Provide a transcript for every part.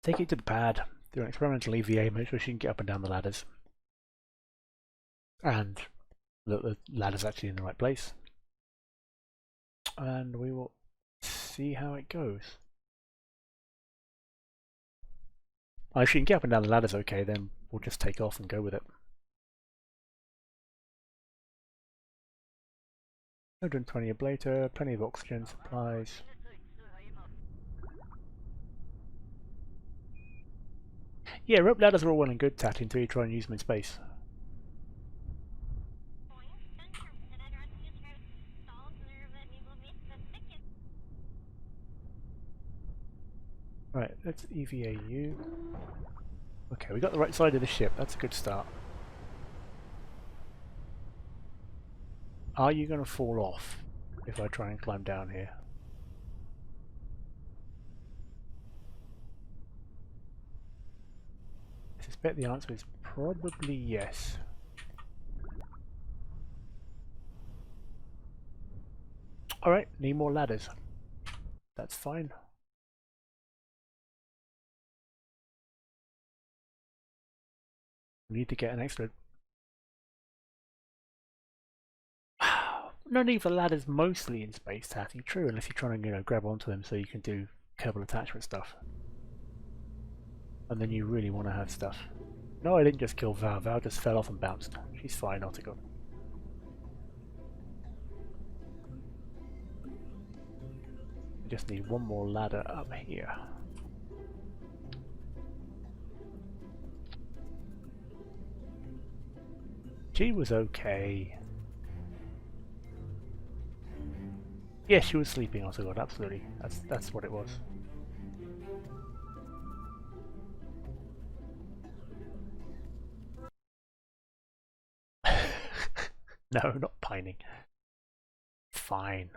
Take it to the pad, do an experimental EVA, make sure she can get up and down the ladders. And that the ladder's actually in the right place. And we will see how it goes. If she can get up and down the ladders okay, then we'll just take off and go with it. 120 ablator, plenty of oxygen supplies. Yeah, rope ladders are all well and good, Tat, until you try and use them in space. Right, let's EVA you. Okay, we got the right side of the ship, that's a good start. Are you going to fall off if I try and climb down here? I suspect the answer is probably yes. Alright, need more ladders. That's fine. We need to get an extra... No need for ladders mostly in space, Tatty. True, unless you're trying to, grab onto them so you can do Kerbal attachment stuff. And then you really want to have stuff. No, I didn't just kill Val. Val just fell off and bounced. She's fine, Ottigon. We just need one more ladder up here. She was okay. Yeah, she was sleeping, Ottigon, absolutely. That's what it was. No, not pining. Fine.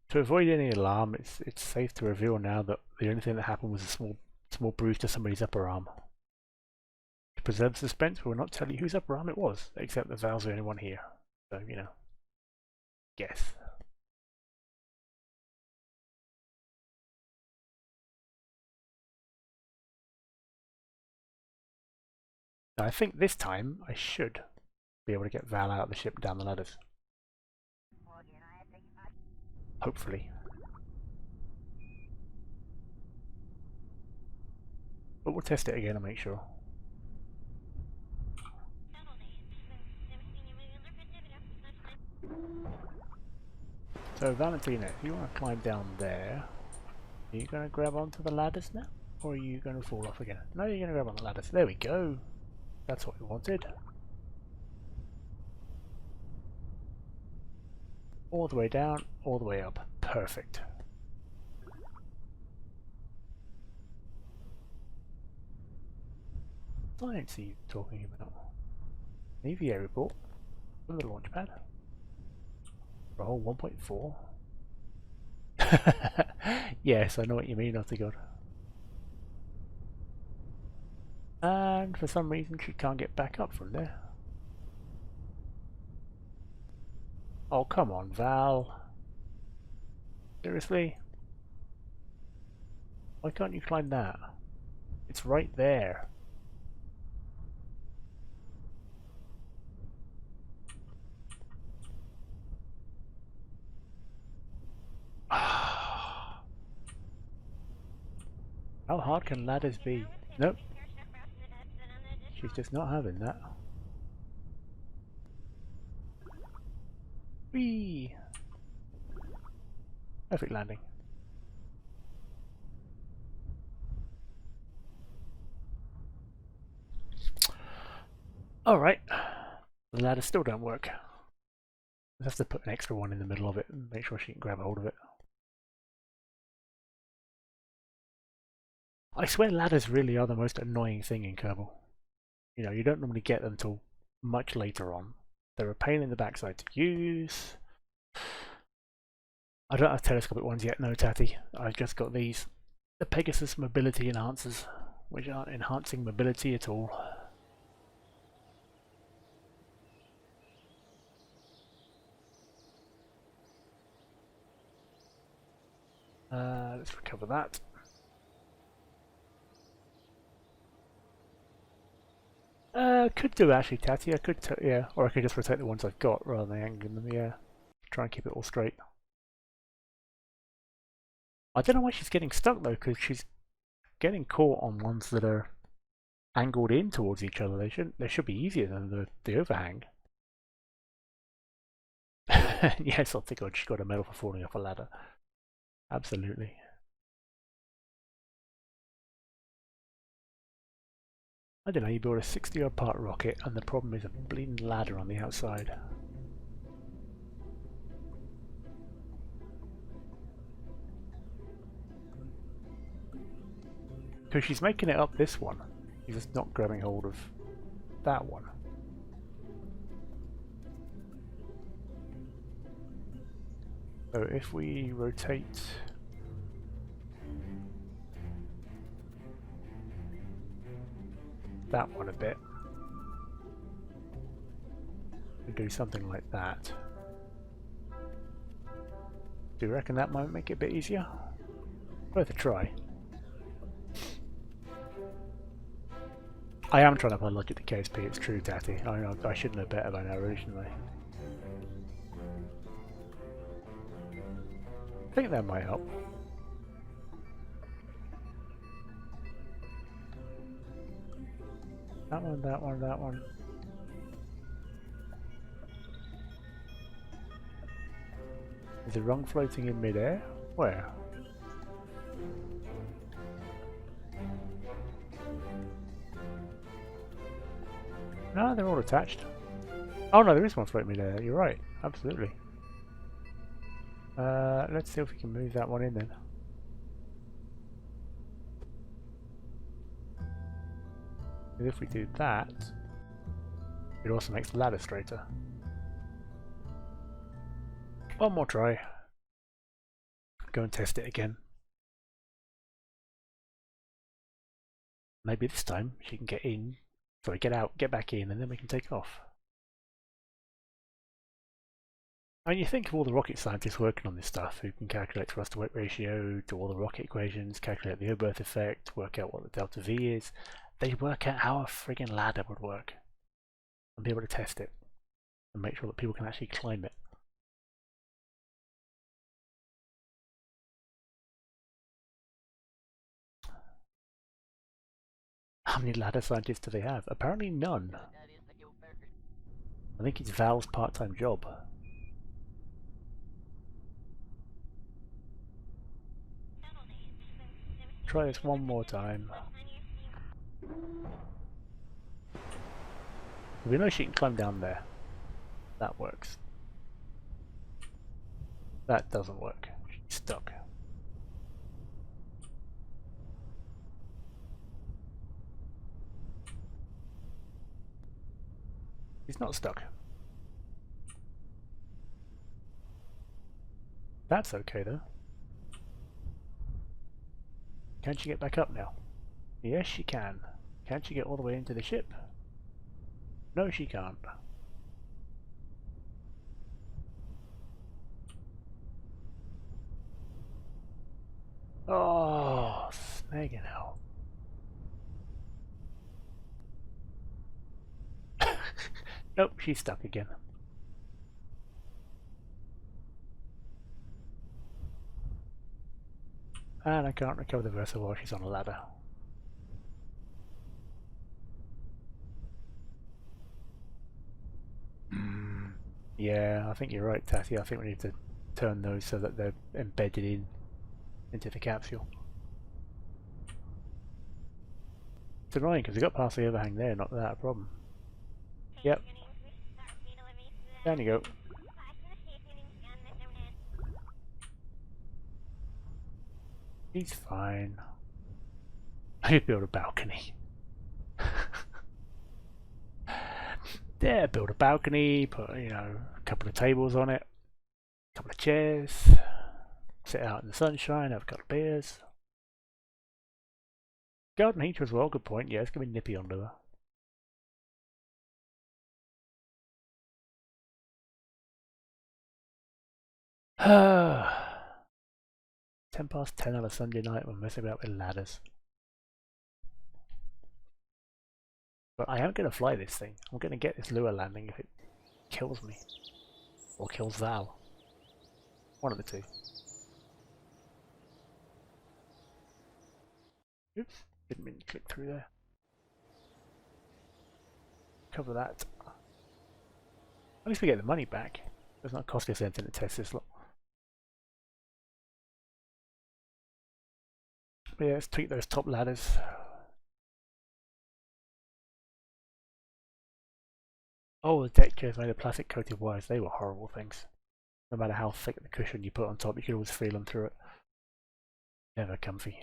To avoid any alarm, it's safe to reveal now that the only thing that happened was a small bruise to somebody's upper arm. To preserve suspense, we will not tell you whose upper arm it was, except that Val's the only one here. So, guess. Now, I think this time I should be able to get Val out of the ship down the ladders. Hopefully. But we'll test it again and make sure. So Valentina, if you want to climb down there, are you going to grab onto the ladders now? Or are you going to fall off again? No, you're going to grab on the ladders. There we go. That's what we wanted. All the way down, all the way up. Perfect. I don't see you talking about. EVA report from the launch pad. Roll 1.4. Yes, I know what you mean, Ottigon. And for some reason she can't get back up from there. Oh, come on, Val. Seriously? Why can't you climb that? It's right there. How hard can ladders be? Nope. She's just not having that. Whee! Perfect landing. Alright. The ladders still don't work. We'll have to put an extra one in the middle of it and make sure she can grab hold of it. I swear ladders really are the most annoying thing in Kerbal. You don't normally get them till much later on. They're a pain in the backside to use. I don't have telescopic ones yet, no, Tatty. I've just got these. The Pegasus mobility enhancers, which aren't enhancing mobility at all. Let's recover that. Could do actually, Tatty. I could, yeah, or I could just rotate the ones I've got rather than angling them. Yeah, try and keep it all straight. I don't know why she's getting stuck though, because she's getting caught on ones that are angled in towards each other. They should be easier than the overhang. Yes, I think she got a medal for falling off a ladder. Absolutely. I don't know, you build a 60-odd part rocket and the problem is a bleeding ladder on the outside. Because she's making it up this one. She's just not grabbing hold of that one. So if we rotate that one a bit and do something like that, do you reckon that might make it a bit easier? Worth a try. I am trying to apply logic to KSP, it's true, Tatty. I should know better by now, really, shouldn't I? I think that might help. That one, that one, that one. Is the rung floating in midair? Where? No, they're all attached. Oh no, there is one floating midair, you're right, absolutely. Let's see if we can move that one in then. And if we do that, it also makes the ladder straighter. One more try. Go and test it again. Maybe this time she can get in. Sorry, get out, get back in, and then we can take off. And you think of all the rocket scientists working on this stuff who can calculate thrust to weight ratio, do all the rocket equations, calculate the Oberth effect, work out what the delta V is. They work out how a friggin' ladder would work and be able to test it and make sure that people can actually climb it. How many ladder scientists do they have? Apparently none. I think it's Val's part-time job. Try this one more time. We know she can climb down there. That works. That doesn't work. She's stuck. He's not stuck. That's okay though. Can she get back up now? Yes, she can. Can she get all the way into the ship? No, she can't. Oh, snagging hell. Nope, she's stuck again. And I can't recover the vessel while she's on a ladder. Yeah, I think you're right, Tatty. I think we need to turn those so that they're embedded into the capsule. It's annoying because we got past the overhang there, not that a problem. Yep. Down you go. He's fine. I could build a balcony. There, build a balcony, put, you know, a couple of tables on it, a couple of chairs, sit out in the sunshine, have a couple of beers. Garden heater as well, good point. Yeah, it's going to be nippy under there. 10 past 10 on a Sunday night, we're messing about with ladders. But I am going to fly this thing. I'm going to get this lure landing if it kills me. Or kills Val. One of the two. Oops, didn't mean to click through there. Cover that. At least we get the money back. It does not cost us anything to test this lot. But yeah, let's tweak those top ladders. Oh, the deck chairs made of plastic coated wires. They were horrible things. No matter how thick the cushion you put on top, you could always feel them through it. Never comfy.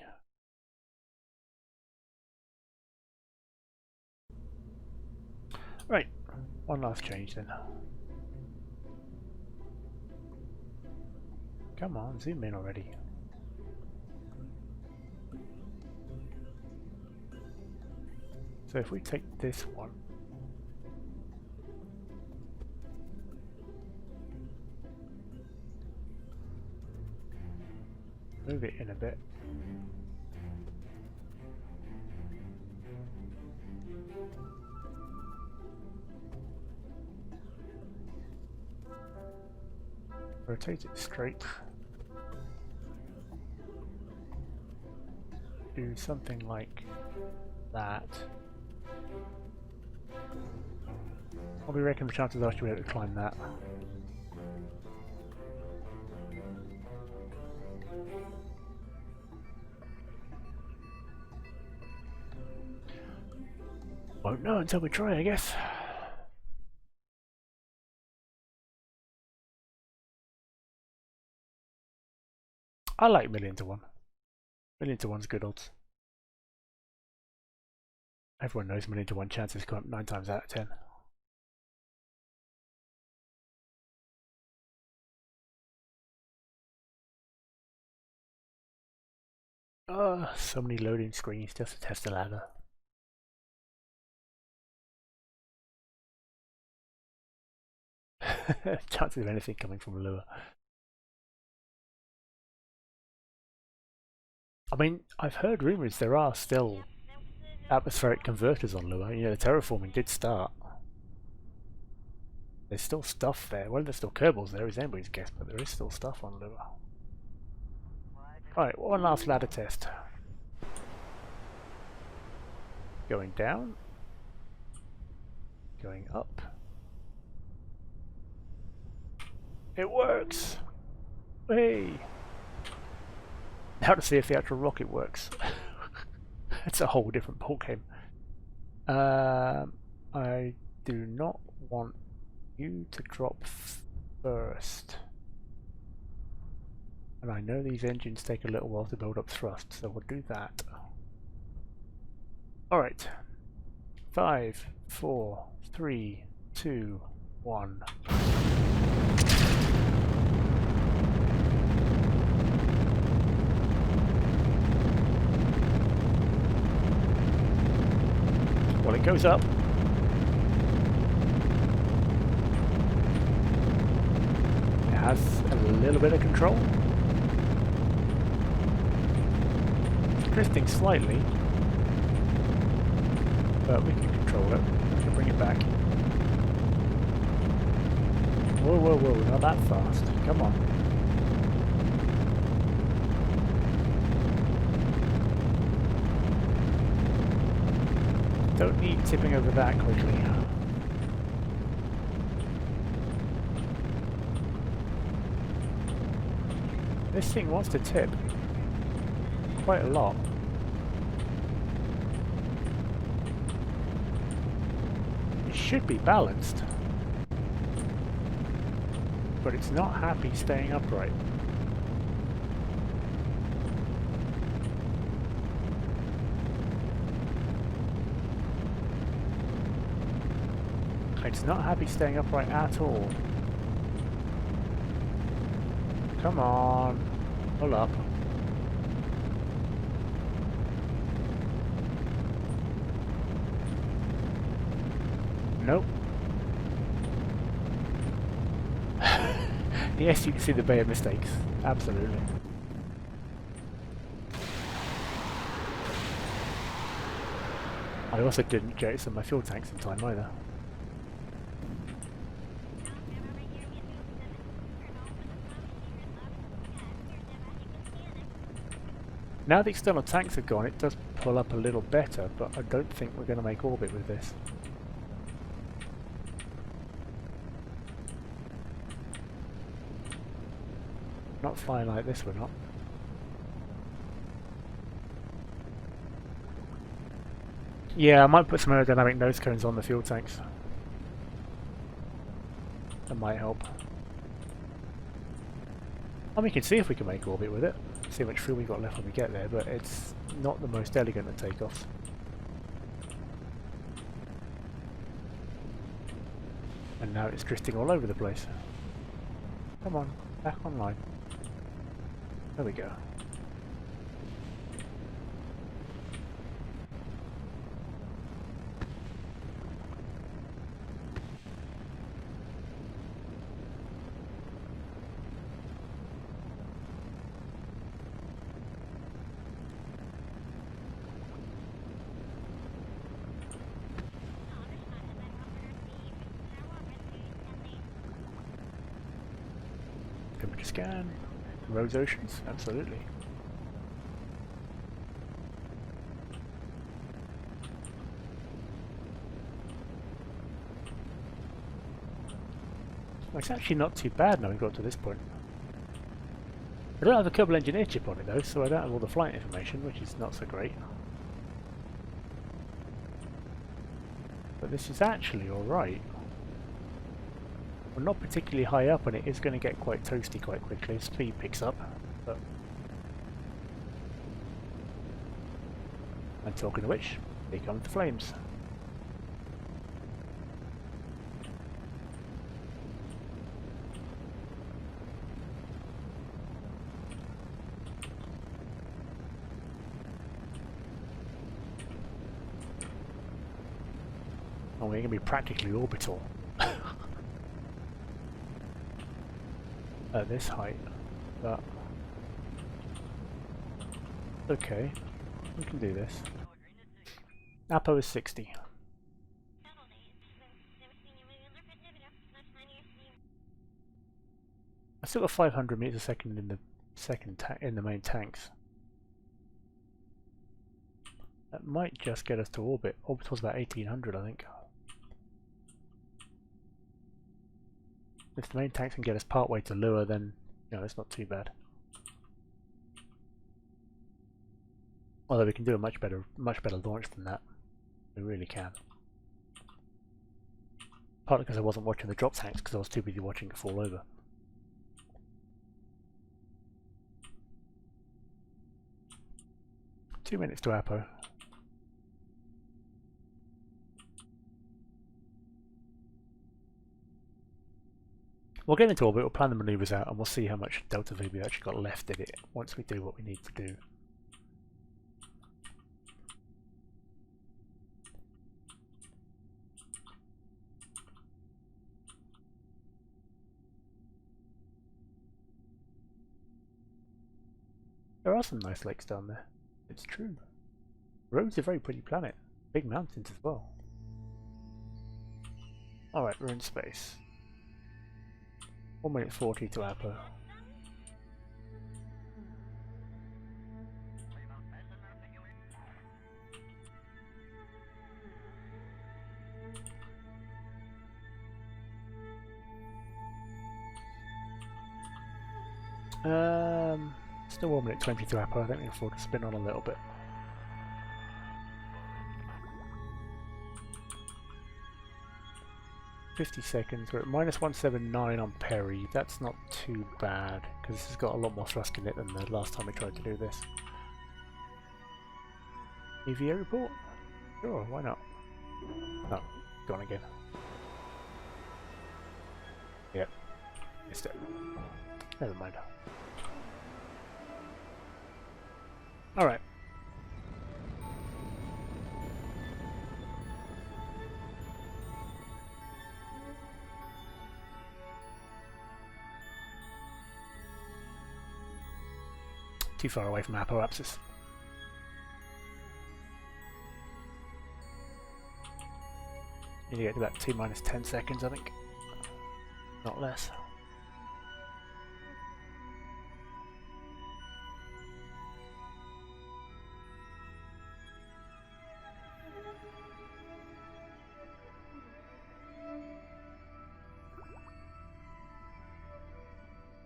Right, one last change then. Come on, zoom in already. So if we take this one, move it in a bit. Rotate it straight. Do something like that. What do we reckon the chances are she'll be able to climb that? Won't know until we try, I guess. I like 1,000,000 to 1. 1,000,000 to 1's good odds. Everyone knows 1,000,000 to 1 chances come up 9 times out of 10. So many loading screens just to test the ladder. Chances of anything coming from a lure. I mean, I've heard rumours there are still atmospheric converters on lure. You know, the terraforming did start. There's still stuff there. Well, there's still Kerbals there, is anybody's guess, but there is still stuff on lure. Alright, one last ladder test. Going down. Going up. It works! Hey! Now to see if the actual rocket works. That's a whole different ballgame. I do not want you to drop first. And I know these engines take a little while to build up thrust, so we'll do that. Alright. 5, 4, 3, 2, 1. Well, it goes up. It has a little bit of control. It's drifting slightly, but we can control it. We can bring it back. Whoa, whoa, whoa, not that fast. Come on. Don't need tipping over that quickly. This thing wants to tip quite a lot. It should be balanced, but it's not happy staying upright. It's not happy staying upright at all. Come on, pull up. Nope. Yes, you can see the Bay of mistakes. Absolutely. I also didn't jettison my fuel tanks in time either. Now the external tanks are gone, it does pull up a little better, but I don't think we're going to make orbit with this. Not flying like this, we're not. Yeah, I might put some aerodynamic nose cones on the fuel tanks. That might help. And we can see if we can make orbit with it. See how much fuel we got left when we get there, but it's not the most elegant of takeoffs. And now it's drifting all over the place. Come on, back online. There we go. Temperature scan. Roads, oceans, absolutely. Well, it's actually not too bad now we've got to this point. I don't have a Kerbal engineer chip on it though, so I don't have all the flight information, which is not so great. But this is actually alright. We're not particularly high up and it is going to get quite toasty quite quickly as speed picks up. But and talking of which, here come the flames. Oh, we're going to be practically orbital. At this height, but okay, we can do this. Apo is 60. I still got 500 meters a second in the main tanks. That might just get us to orbit. Orbital's about 1800, I think. If the main tanks can get us part way to Lure, then it's not too bad. Although we can do a much better launch than that. We really can. Partly because I wasn't watching the drop tanks because I was too busy watching it fall over. Two minutes to Apo. We'll get into orbit, we'll plan the manoeuvres out, and we'll see how much delta V we actually got left in it once we do what we need to do. There are some nice lakes down there, it's true. Rhodes is a very pretty planet, big mountains as well. Alright, we're in space. 1 minute 40 to Apo. Still 1 minute 20 to Apo. I think we can afford to spin on a little bit. $50 seconds. We're at -179 on Perry. That's not too bad because this has got a lot more thrust in it than the last time we tried to do this. EVA report? Sure, why not? No, gone again. Yep, missed it. Never mind. Alright. Too far away from apoapsis. to get to about T minus 10 seconds, I think. Not less.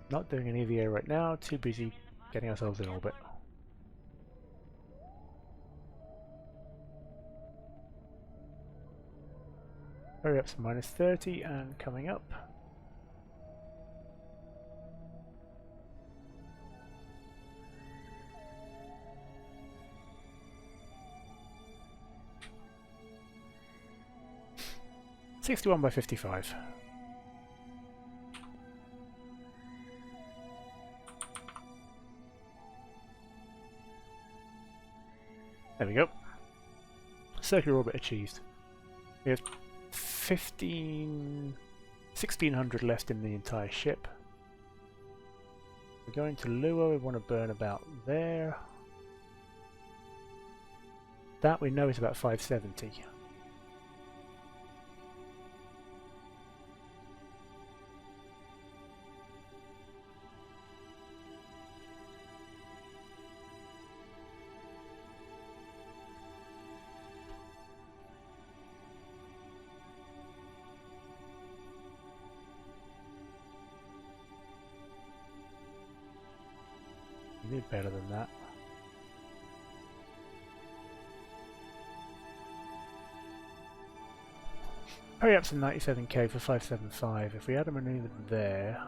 Not doing an EVA right now, too busy getting ourselves in orbit. Hurry up to minus 30 and coming up. (61 by 55). There we go. Circular orbit achieved. We have 1600 left in the entire ship. We're going to Lua, we want to burn about there. That we know is about 570. We did better than that. Hurry up to 97k for 575. If we had a maneuver there...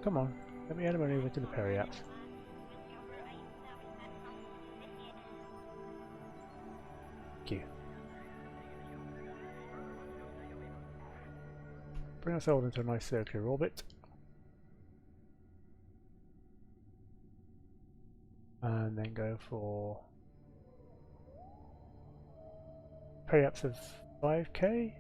Come on, let me add a maneuver to the periaps. Thank you. Bring ourselves into a nice circular orbit. And then go for periaps of 5k.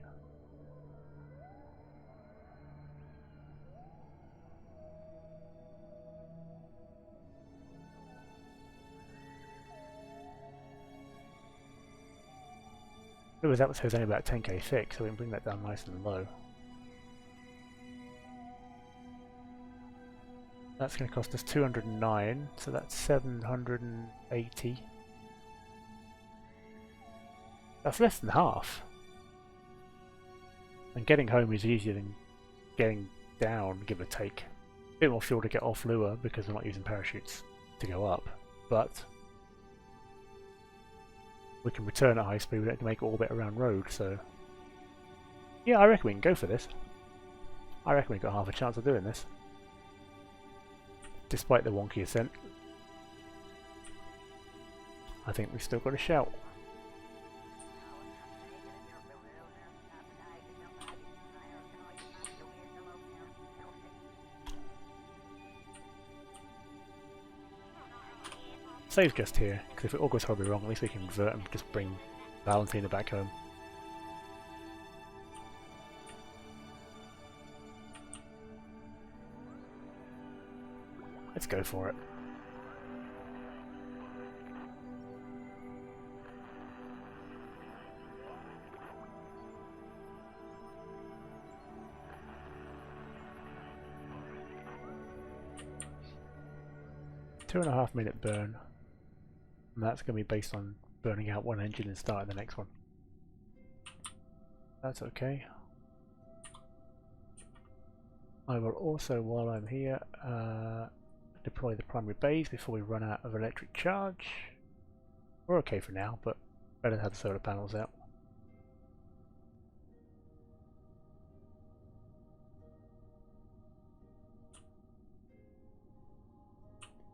That was only about 10k thick, so we can bring that down nice and low. That's going to cost us 209, so that's 780. That's less than half. And getting home is easier than getting down, give or take. A bit more fuel to get off Lua because we're not using parachutes to go up, but we can return at high speed. We don't have to make orbit around road, so yeah, I reckon we can go for this. I reckon we've got half a chance of doing this. Despite the wonky ascent, I think we've still got a shout. Save just here, because if it all goes horribly wrong, at least we can revert and just bring Valentina back home. Let's go for it. (2.5-minute burn, and that's going to be based on burning out one engine and starting the next one. That's okay. I will also, while I'm here, deploy the primary bays before we run out of electric charge. We're okay for now, but better to have the solar panels out.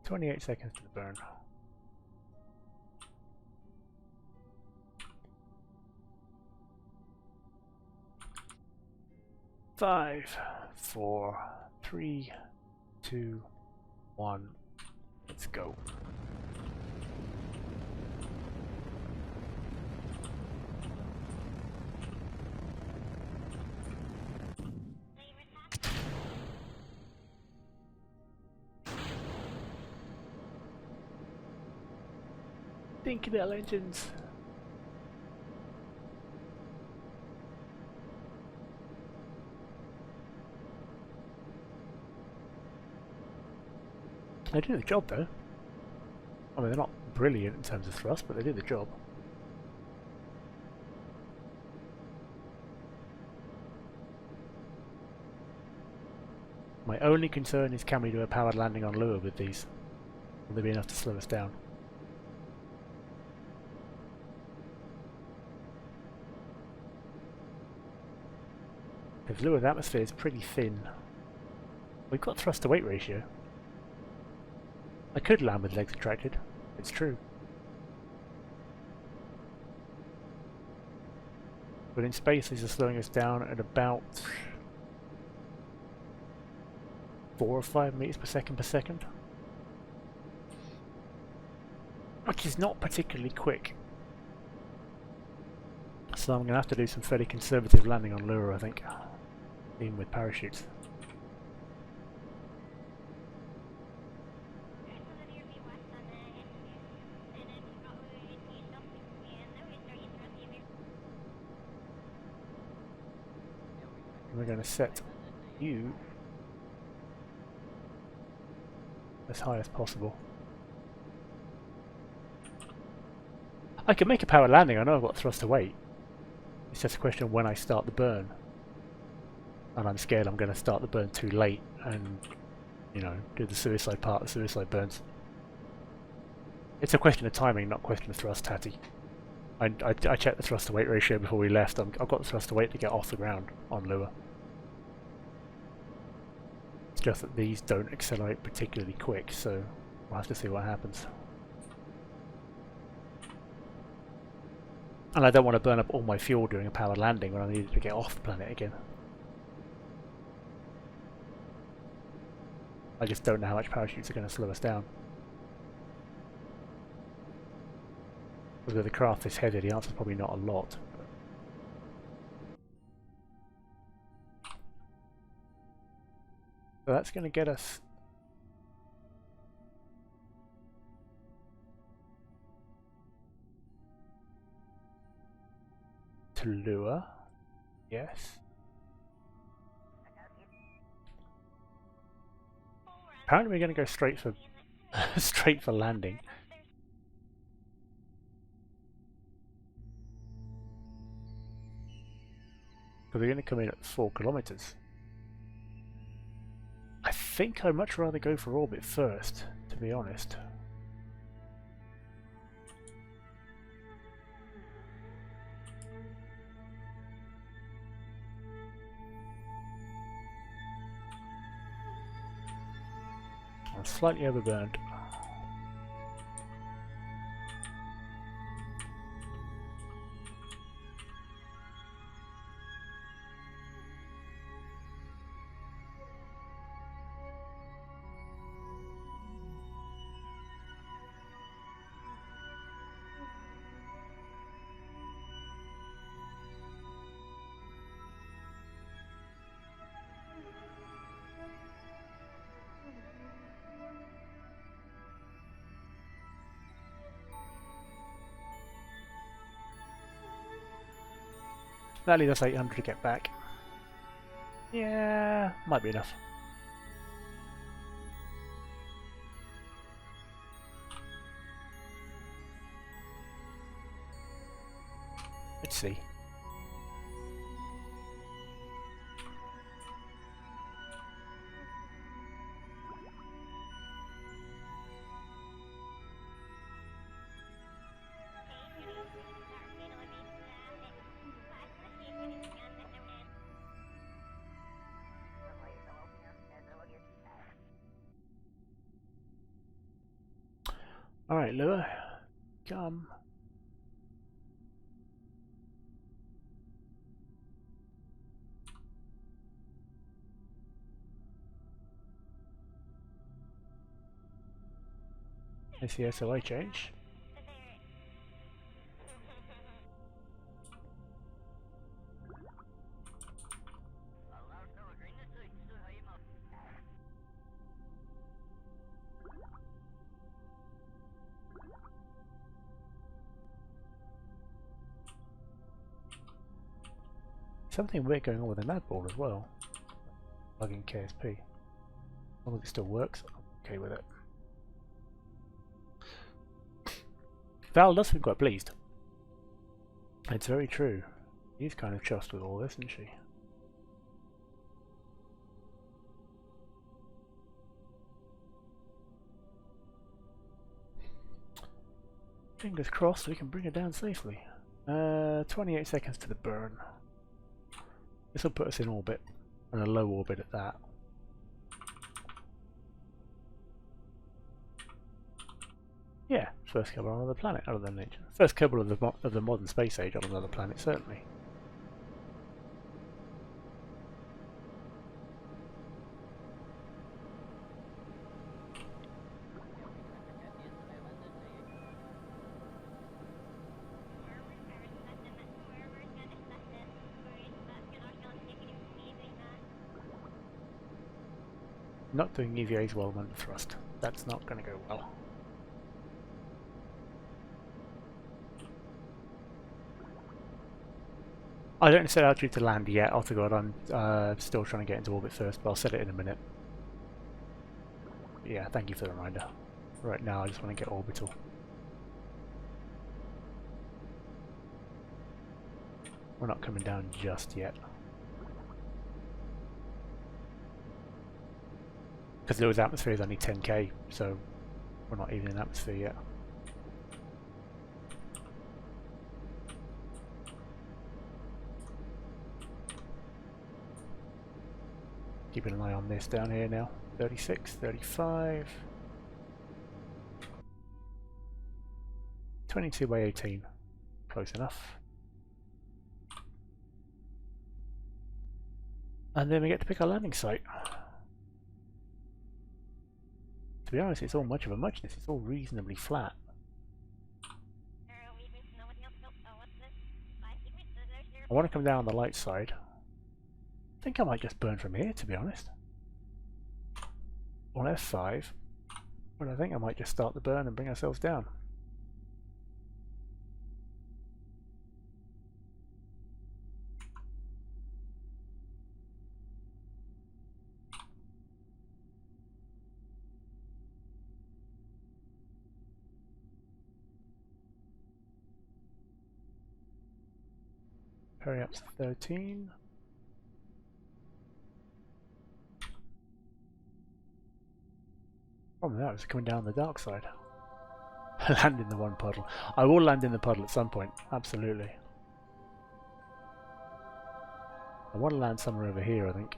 (28 seconds to the burn. Five, 4, 3, 2, 1. Let's go. Stinky little engines. They do the job though. I mean, they're not brilliant in terms of thrust, but they do the job. My only concern is, can we do a powered landing on Lua with these? Will they be enough to slow us down? Because Lua's atmosphere is pretty thin. We've got thrust to weight ratio. I could land with legs retracted, it's true. But in space these are slowing us down at about 4 or 5 meters per second. Which is not particularly quick. So I'm going to have to do some fairly conservative landing on Lua, I think. Even with parachutes. And we're going to set you as high as possible. I can make a power landing, I know I've got thrust to weight. It's just a question of when I start the burn. And I'm scared I'm going to start the burn too late and, you know, do the suicide part of suicide burns. It's a question of timing, not a question of thrust, Tatty. I checked the thrust to weight ratio before we left. I've got the thrust to weight to get off the ground on Lua. It's just that these don't accelerate particularly quick, so we'll have to see what happens. And I don't want to burn up all my fuel doing a powered landing when I need it to get off the planet again. I just don't know how much parachutes are going to slow us down. With the craft this heavy, the answer is probably not a lot. So that's going to get us to Lua. Yes. Apparently we're going to go straight for straight for landing. Because we're going to come in at 4 kilometers. I think I'd much rather go for orbit first, to be honest. I'm slightly overburned. That leaves us 800 to get back. Yeah, might be enough. Let's see. Alright, Lua, come. Is the SOA change? Something weird going on with the nav ball as well. Plugging KSP. As long as it still works, I'm okay with it. Val does seem quite pleased. It's very true. She's kind of chuffed with all this, isn't she? Fingers crossed we can bring her down safely. 28 seconds to the burn. This will put us in orbit, and a low orbit at that. Yeah, first Kerbal on another planet other than nature. First Kerbal of the modern space age on another planet, certainly. Not doing EVAs while under thrust. That's not going to go well. I don't set altitude to land yet. Oh to God, I'm still trying to get into orbit first, but I'll set it in a minute. Yeah, thank you for the reminder. Right now I just want to get orbital. We're not coming down just yet. Because Lewis atmosphere is only 10k, so we're not even in atmosphere yet. Keeping an eye on this down here now. 36, 35. 22 by 18. Close enough. And then we get to pick our landing site. To be honest, it's all much of a muchness. It's all reasonably flat. I want to come down on the light side. I think I might just burn from here, to be honest. On F5. But I think I might just start the burn and bring ourselves down. Hurry up to 13. Problem with that is coming down the dark side. Land in the one puddle. I will land in the puddle at some point, absolutely. I want to land somewhere over here, I think.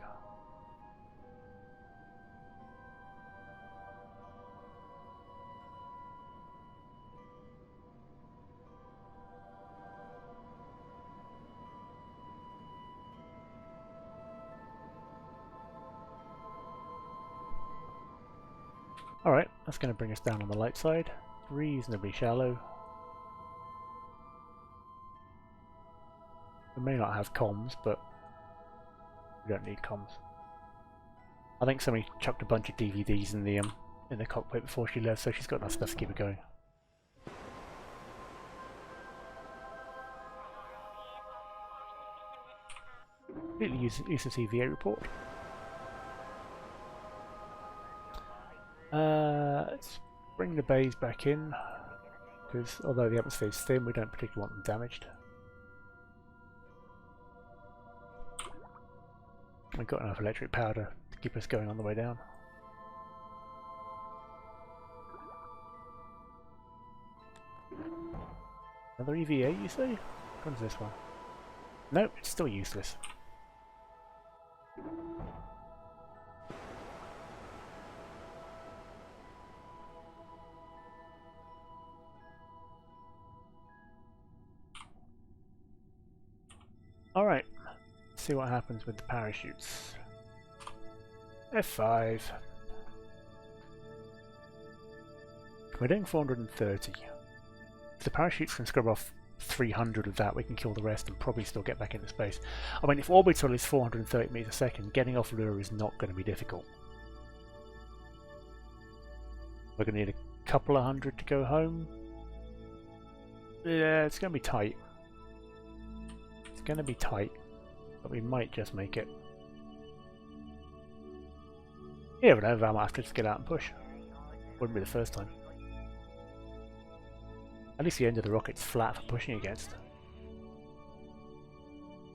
Alright, that's going to bring us down on the light side. Reasonably shallow. We may not have comms, but we don't need comms. I think somebody chucked a bunch of DVDs in the cockpit before she left, so she's got enough stuff to keep it going. Really useless EVA report. Let's bring the bays back in, because although the atmosphere is thin, we don't particularly want them damaged. We've got enough electric power to keep us going on the way down. Another EVA, you say? Which one's this one? Nope, it's still useless. Alright, let's see what happens with the parachutes. F5. We're doing 430. If the parachutes can scrub off 300 of that, we can kill the rest and probably still get back into space. I mean, if orbital is 430 meters a second, getting off Lure is not going to be difficult. We're going to need a couple of hundred to go home. Yeah, it's going to be tight. Going to be tight, but we might just make it. Yeah, but I might have to just get out and push. Wouldn't be the first time. At least the end of the rocket's flat for pushing against.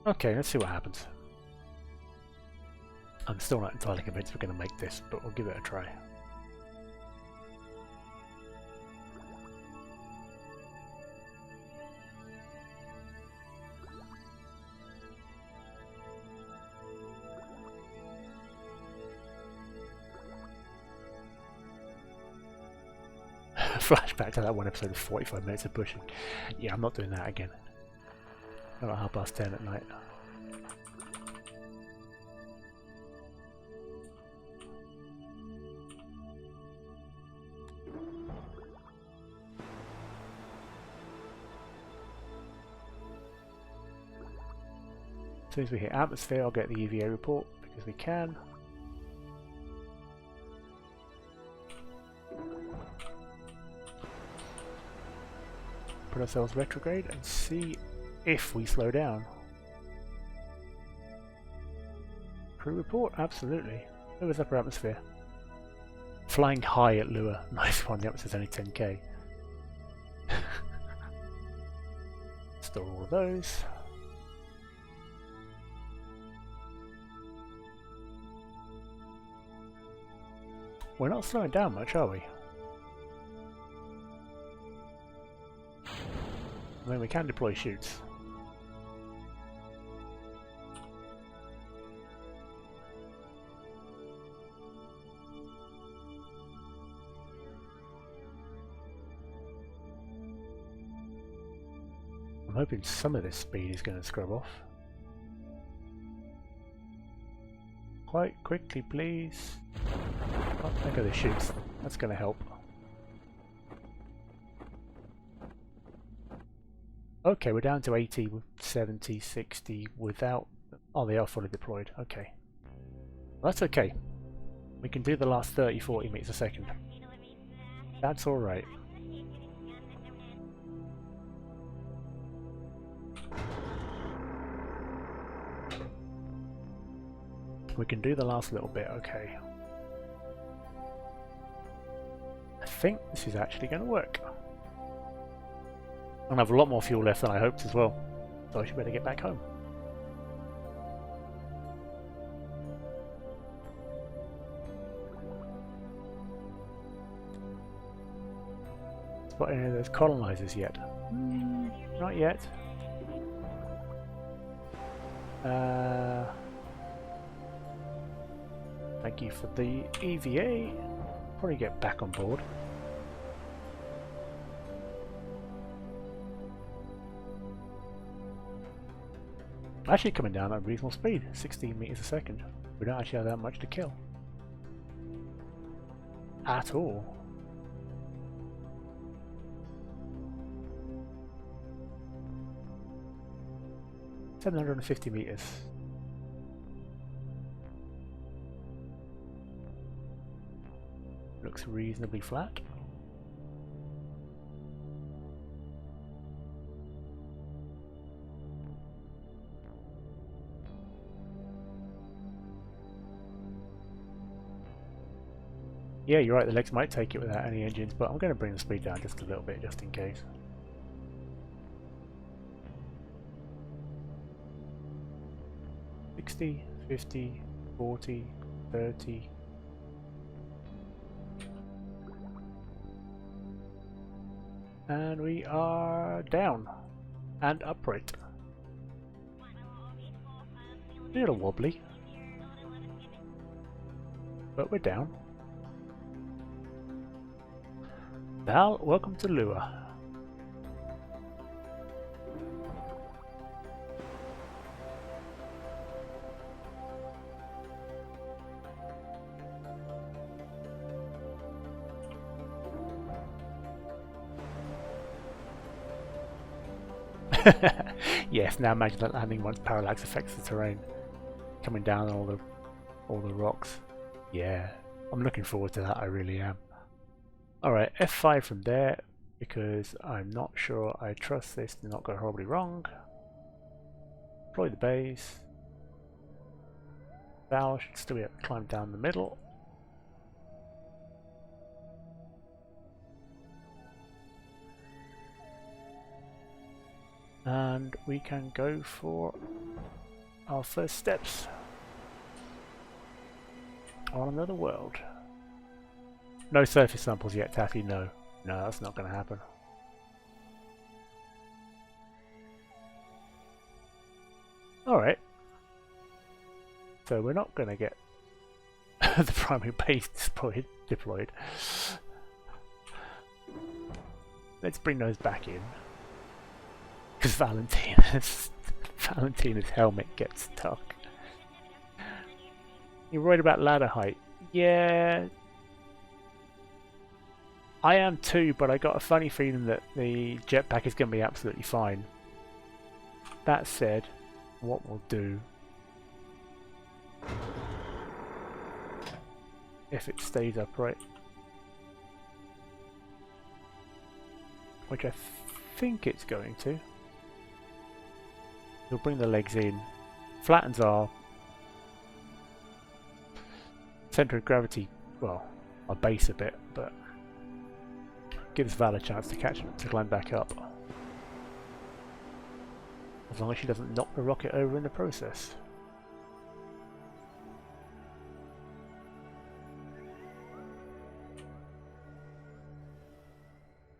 Okay, let's see what happens. I'm still not entirely convinced we're going to make this, but we'll give it a try. Flashback to that one episode of 45 minutes of pushing. Yeah, I'm not doing that again. Not at 10:30 at night. As soon as we hit atmosphere, I'll get the EVA report because we can. Put ourselves retrograde and see if we slow down. Crew report? Absolutely. Lua's upper atmosphere. Flying high at Lua. Nice one, the atmosphere's only 10k. Store all of those. We're not slowing down much, are we? I mean, we can deploy chutes. I'm hoping some of this speed is going to scrub off. Quite quickly, please. Oh, look at the chutes. That's going to help. Okay, we're down to 80, 70, 60 without... Oh, they are fully deployed. Okay. Well, that's okay. We can do the last 30, 40 meters a second. That's alright. We can do the last little bit, okay. I think this is actually going to work. I have a lot more fuel left than I hoped as well, so I should better get back home. Spot any of those colonizers yet? Not yet. Thank you for the EVA. Probably get back on board. Actually coming down at a reasonable speed, 16 meters a second. We don't actually have that much to kill. At all. $750 meters. Looks reasonably flat. Yeah, you're right, the legs might take it without any engines, but I'm going to bring the speed down just a little bit, just in case. $60, $50, $40, $30. And we are down and upright. A little wobbly, but we're down. Val, welcome to Lua. Yes, now imagine that landing once parallax affects the terrain. Coming down on all the rocks. Yeah, I'm looking forward to that, I really am. Alright, F5 from there, because I'm not sure I trust this to not go horribly wrong. Deploy the base. Val should still be able to climb down the middle. And we can go for our first steps on another world. No surface samples yet, Taffy, no. No, that's not going to happen. Alright. So we're not going to get the primary base deployed. Let's bring those back in. Because Valentina's helmet gets stuck. You're worried about ladder height? Yeah, I am too, but I got a funny feeling that the jetpack is going to be absolutely fine. That said, what we'll do, if it stays upright, which I think it's going to, we'll bring the legs in, flattens our centre of gravity, well, our base a bit, but gives Val a chance to climb back up. As long as she doesn't knock the rocket over in the process.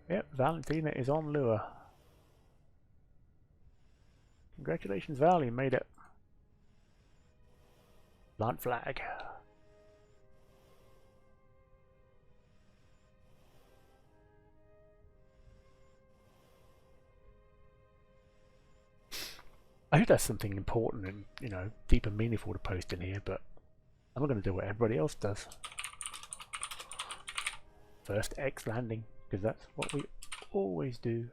Yep, Valentina is on lure. Congratulations, Val, you made it. Plant flag. I hope that's something important and, you know, deep and meaningful to post in here, but I'm not going to do what everybody else does. First X landing, because that's what we always do.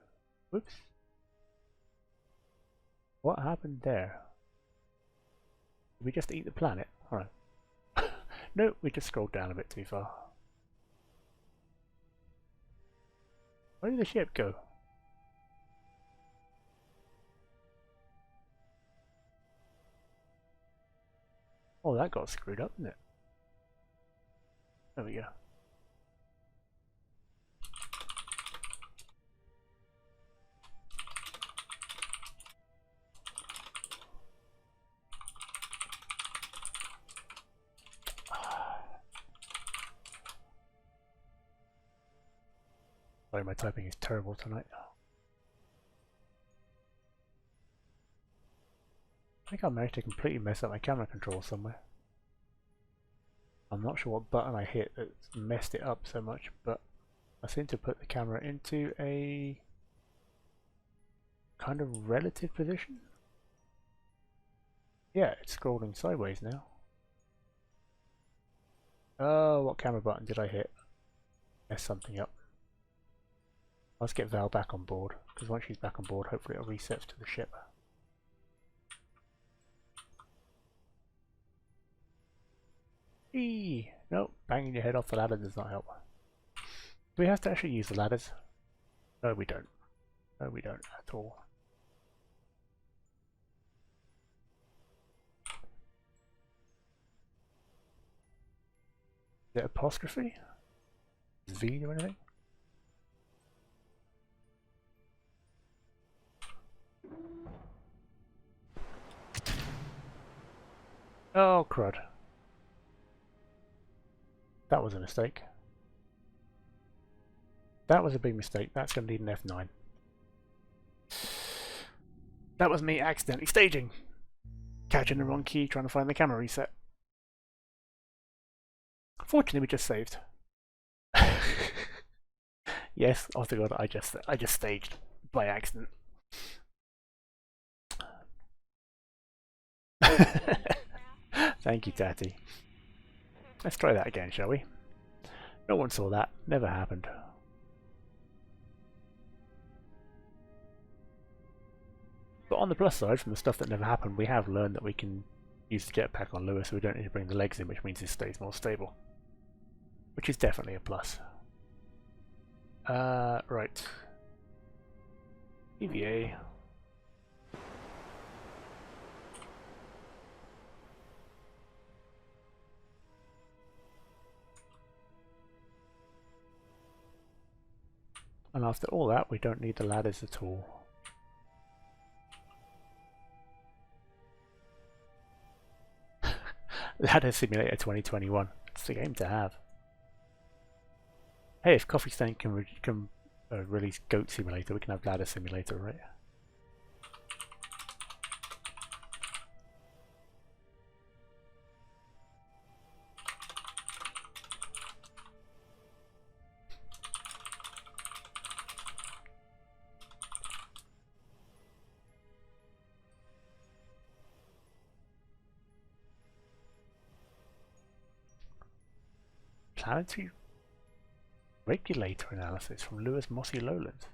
Whoops. What happened there? Did we just eat the planet? Alright. No, we just scrolled down a bit too far. Where did the ship go? Oh, that got screwed up, didn't it? There we go. Sorry, my typing is terrible tonight. I think I managed to completely mess up my camera control somewhere. I'm not sure what button I hit that messed it up so much, but I seem to put the camera into a kind of relative position. Yeah, it's scrolling sideways now. Oh, what camera button did I hit? Messed something up. Let's get Val back on board, because once she's back on board, hopefully it'll reset to the ship. Eee! Nope, banging your head off the ladder does not help. Do we have to actually use the ladders? No, we don't. No, we don't at all. Is it apostrophe? Does V do anything? Oh, crud. That was a mistake. That was a big mistake. That's going to need an F9. That was me accidentally staging. Catching the wrong key, trying to find the camera reset. Fortunately, we just saved. Yes, oh my god, I just staged by accident. Thank you, Tatty. Let's try that again, shall we? No one saw that. Never happened. But on the plus side, from the stuff that never happened, we have learned that we can use the jetpack on Lewis, so we don't need to bring the legs in, which means it stays more stable. Which is definitely a plus. Right. EVA. And after all that, we don't need the ladders at all. Ladder Simulator 2021. It's the game to have. Hey, if Coffee Stain can release Goat Simulator, we can have Ladder Simulator, right? Planetary regulator analysis from Lewis Mossy Lowlands.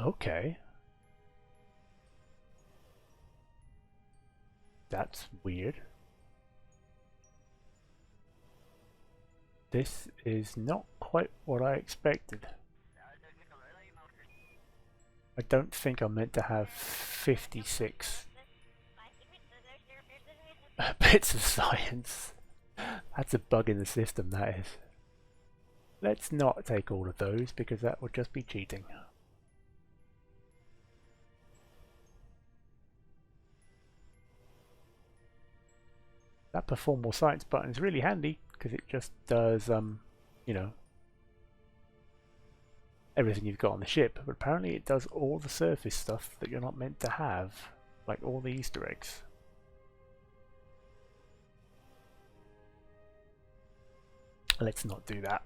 Okay. That's weird. This is not quite what I expected. I don't think I'm meant to have 56 bits of science. That's a bug in the system, that is. Let's not take all of those because that would just be cheating. That perform more science button is really handy because it just does, you know, everything you've got on the ship, but apparently it does all the surface stuff that you're not meant to have, like all the Easter eggs. Let's not do that.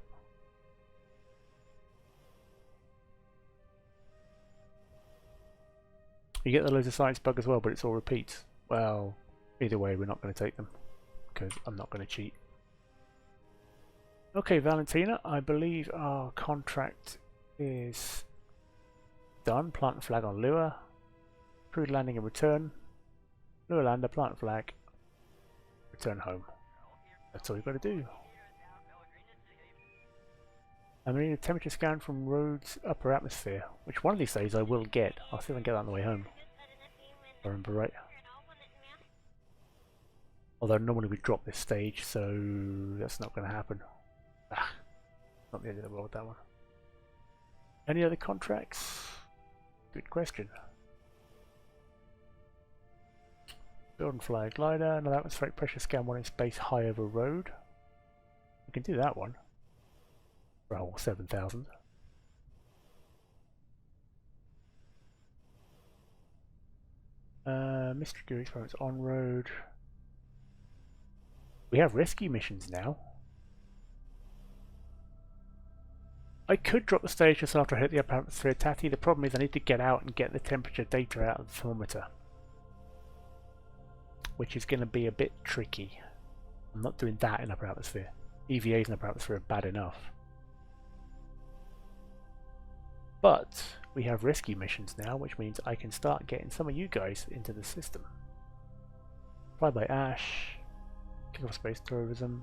You get the loads of science bug as well, but it's all repeats. Well, either way, we're not going to take them because I'm not going to cheat. Okay, Valentina, I believe our contract is done. Plant and flag on Lua. Crude landing and return. Lua lander, plant flag. Return home. That's all you've got to do. I'm going to need a temperature scan from Rhodes' upper atmosphere, which one of these days I will get. I'll see if I can get that on the way home. If I remember right. Although normally we drop this stage, so that's not going to happen. Ah, not the end of the world, that one. Any other contracts? Good question. Build and fly a glider, another atmospheric pressure scan one in space high over road. We can do that one. For a whole 7,000. Mystery gear experiments on road. We have rescue missions now. I could drop the stage just after I hit the upper atmosphere, Tatty. The problem is I need to get out and get the temperature data out of the thermometer, which is going to be a bit tricky. I'm not doing that in upper atmosphere. EVAs in upper atmosphere are bad enough. But we have rescue missions now, which means I can start getting some of you guys into the system. Fly by Ash, kick off space tourism,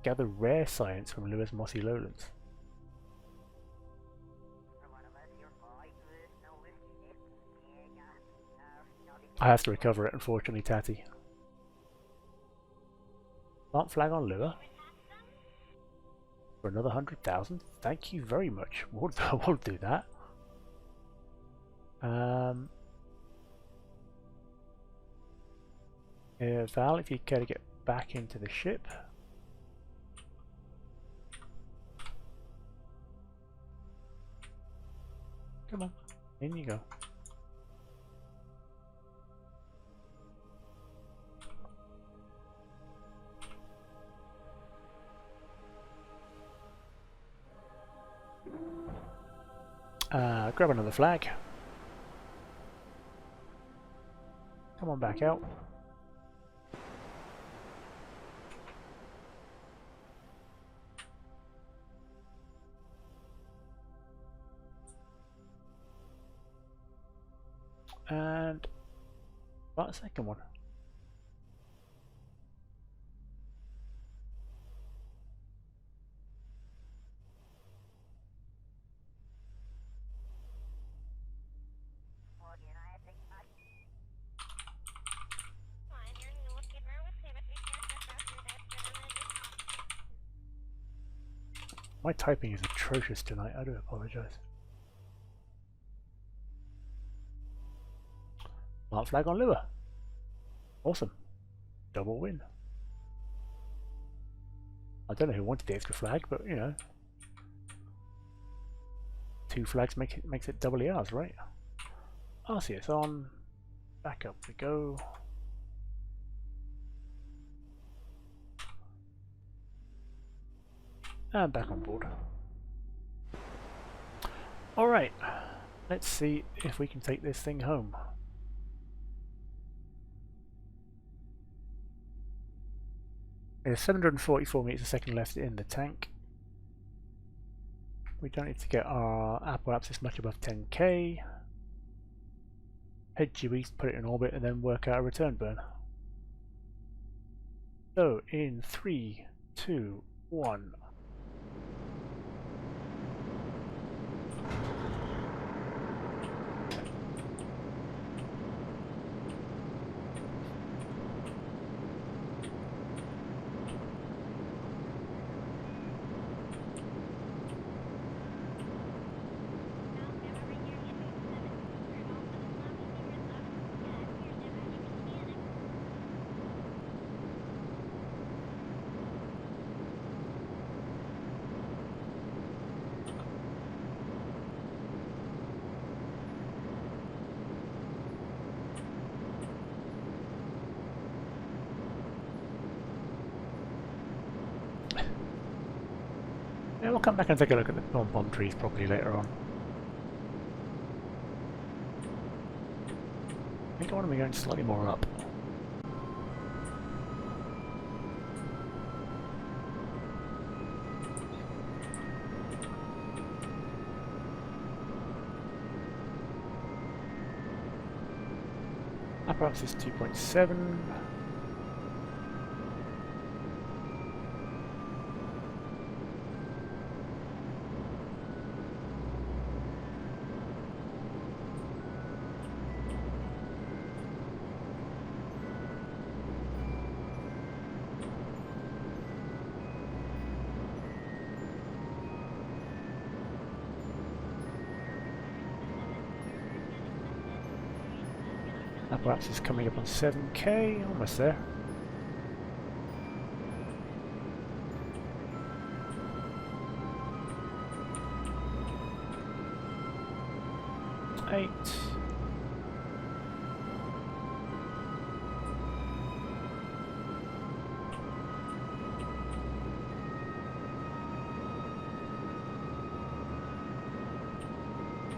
gather rare science from Lewis Mossy Lowlands. I have to recover it, unfortunately, Tatty. Plant flag on Lua. For another 100,000. Thank you very much. We'll do that. Val, if you care to get back into the ship. Come on, in you go. Grab another flag. Come on back out. And what a second one. My typing is atrocious tonight, I do apologise. Mark flag on lure. Awesome. Double win. I don't know who wanted the extra flag, but you know. 2 flags makes it doubly ours, right? RCS on. Back up we go. And back on board. Alright, let's see if we can take this thing home. There's 744 meters a second left in the tank. We don't need to get our apoapsis much above 10k. Head due east, put it in orbit, and then work out a return burn. So, in 3, 2, 1. Yeah, we'll come back and take a look at the pom-pom trees properly later on. I think I want to be going slightly more up. Perhaps it's 2.7. Perhaps it's coming up on 7k, almost there. Eight.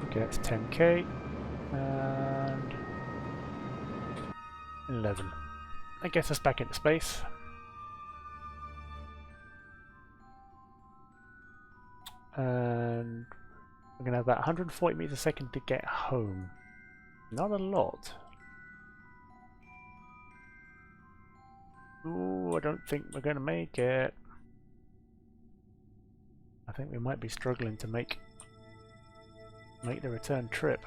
Okay, that's 10k. And 11. That gets us back into space. And we're going to have about 140 meters a second to get home. Not a lot. Ooh, I don't think we're going to make it. I think we might be struggling to make the return trip.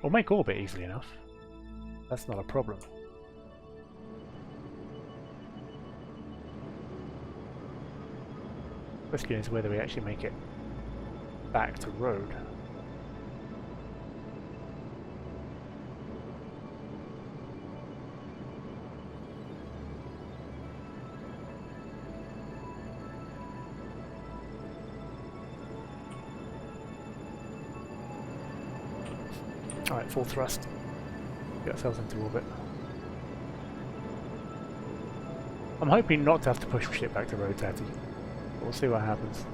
We'll make orbit easily enough. That's not a problem. Question is whether we actually make it back to road. Alright, full thrust. Get ourselves into orbit. I'm hoping not to have to push shit back to road, Tatty. We'll see what happens.